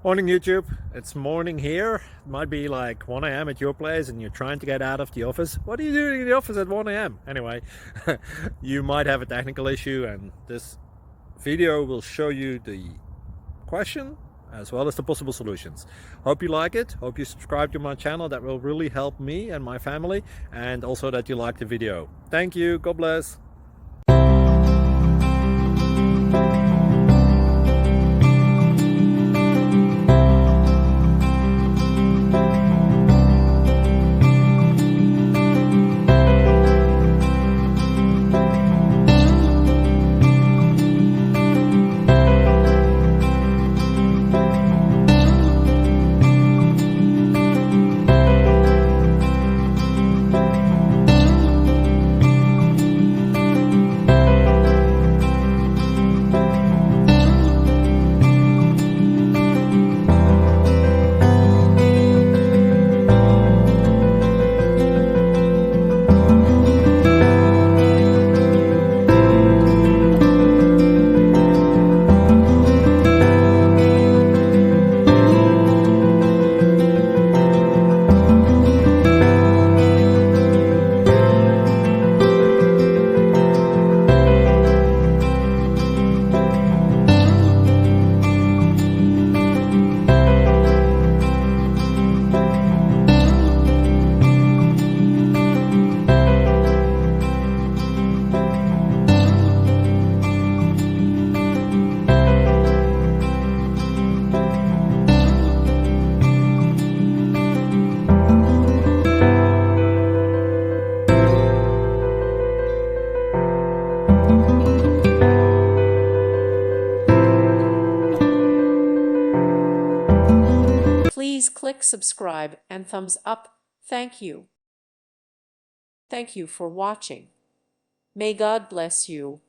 Morning YouTube, it's morning here. It might be like 1 a.m. at your place and you're trying to get out of the office. What are you doing in the office at 1 a.m.? Anyway, you might have a technical issue and this video will show you the question as well as the possible solutions. Hope you like it, hope you subscribe to my channel. That will really help me and my family, and also that you like the video. Thank you, God bless. Please click subscribe and thumbs up. Thank you. Thank you for watching. May God bless you.